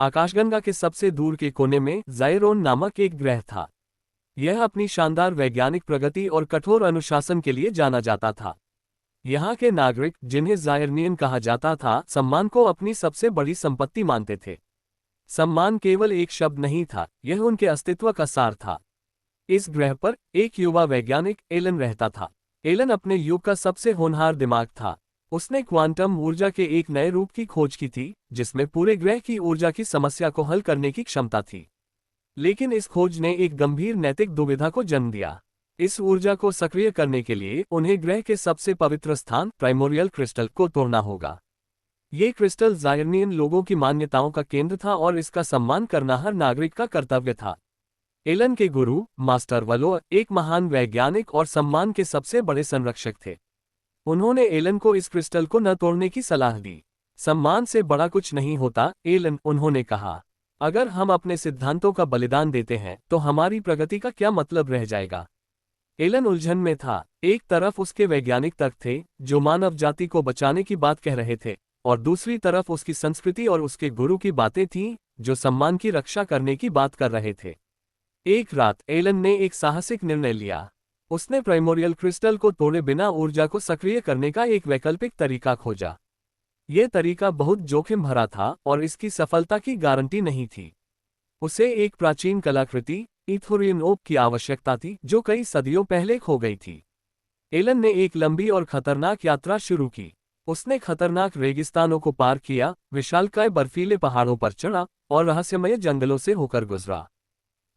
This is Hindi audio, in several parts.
आकाशगंगा के सबसे दूर के कोने में ज़ाइरोन नामक एक ग्रह था। यह अपनी शानदार वैज्ञानिक प्रगति और कठोर अनुशासन के लिए जाना जाता था। यहाँ के नागरिक, जिन्हें ज़ायरनियन कहा जाता था, सम्मान को अपनी सबसे बड़ी संपत्ति मानते थे। सम्मान केवल एक शब्द नहीं था, यह उनके अस्तित्व का सार था। इस ग्रह पर एक युवा वैज्ञानिक एलन रहता था। एलन अपने युग का सबसे होनहार दिमाग था। उसने क्वांटम ऊर्जा के एक नए रूप की खोज की थी, जिसमें पूरे ग्रह की ऊर्जा की समस्या को हल करने की क्षमता थी। लेकिन इस खोज ने एक गंभीर नैतिक दुविधा को जन्म दिया। इस ऊर्जा को सक्रिय करने के लिए उन्हें ग्रह के सबसे पवित्र स्थान प्राइमोरियल क्रिस्टल को तोड़ना होगा। ये क्रिस्टल ज़ायरनियन लोगों की मान्यताओं का केंद्र था और इसका सम्मान करना हर नागरिक का कर्तव्य था। एलन के गुरु मास्टर वलो एक महान वैज्ञानिक और सम्मान के सबसे बड़े संरक्षक थे। उन्होंने एलन को इस क्रिस्टल को न तोड़ने की सलाह दी। सम्मान से बड़ा कुछ नहीं होता एलन, उन्होंने कहा। अगर हम अपने सिद्धांतों का बलिदान देते हैं तो हमारी प्रगति का क्या मतलब रह जाएगा। एलन उलझन में था। एक तरफ उसके वैज्ञानिक तर्क थे जो मानव जाति को बचाने की बात कह रहे थे, और दूसरी तरफ उसकी संस्कृति और उसके गुरु की बातें थीं जो सम्मान की रक्षा करने की बात कर रहे थे। एक रात एलन ने एक साहसिक निर्णय लिया। उसने प्राइमोरियल क्रिस्टल को तोड़े बिना ऊर्जा को सक्रिय करने का एक वैकल्पिक तरीका खोजा। यह तरीका बहुत जोखिम भरा था और इसकी सफलता की गारंटी नहीं थी। उसे एक प्राचीन कलाकृति इथोरियन ओक की आवश्यकता थी जो कई सदियों पहले खो गई थी। एलन ने एक लंबी और खतरनाक यात्रा शुरू की। उसने खतरनाक रेगिस्तानों को पार किया, विशालकाय बर्फीले पहाड़ों पर चढ़ा और रहस्यमय जंगलों से होकर गुजरा।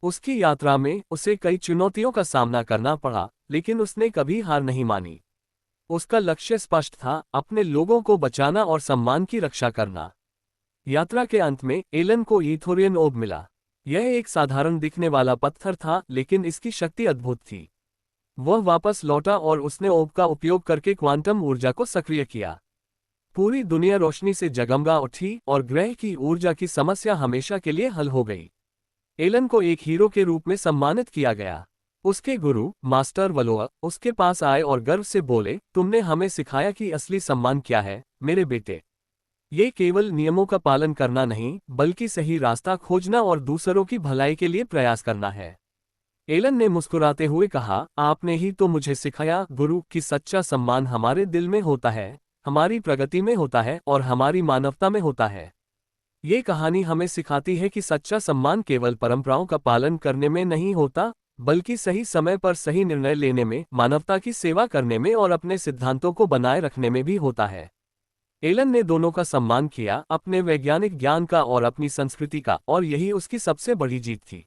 उसकी यात्रा में उसे कई चुनौतियों का सामना करना पड़ा, लेकिन उसने कभी हार नहीं मानी। उसका लक्ष्य स्पष्ट था, अपने लोगों को बचाना और सम्मान की रक्षा करना। यात्रा के अंत में एलन को इथोरियन ओब मिला। यह एक साधारण दिखने वाला पत्थर था, लेकिन इसकी शक्ति अद्भुत थी। वह वापस लौटा और उसने ओब का उपयोग करके क्वांटम ऊर्जा को सक्रिय किया। पूरी दुनिया रोशनी से जगमगा उठी और ग्रह की ऊर्जा की समस्या हमेशा के लिए हल हो गई। एलन को एक हीरो के रूप में सम्मानित किया गया। उसके गुरु मास्टर वलोआ उसके पास आए और गर्व से बोले, तुमने हमें सिखाया कि असली सम्मान क्या है, मेरे बेटे। ये केवल नियमों का पालन करना नहीं, बल्कि सही रास्ता खोजना और दूसरों की भलाई के लिए प्रयास करना है। एलन ने मुस्कुराते हुए कहा, आपने ही तो मुझे सिखाया गुरु कि सच्चा सम्मान हमारे दिल में होता है, हमारी प्रगति में होता है और हमारी मानवता में होता है। ये कहानी हमें सिखाती है कि सच्चा सम्मान केवल परंपराओं का पालन करने में नहीं होता, बल्कि सही समय पर सही निर्णय लेने में, मानवता की सेवा करने में और अपने सिद्धांतों को बनाए रखने में भी होता है। एलन ने दोनों का सम्मान किया, अपने वैज्ञानिक ज्ञान का और अपनी संस्कृति का, और यही उसकी सबसे बड़ी जीत थी।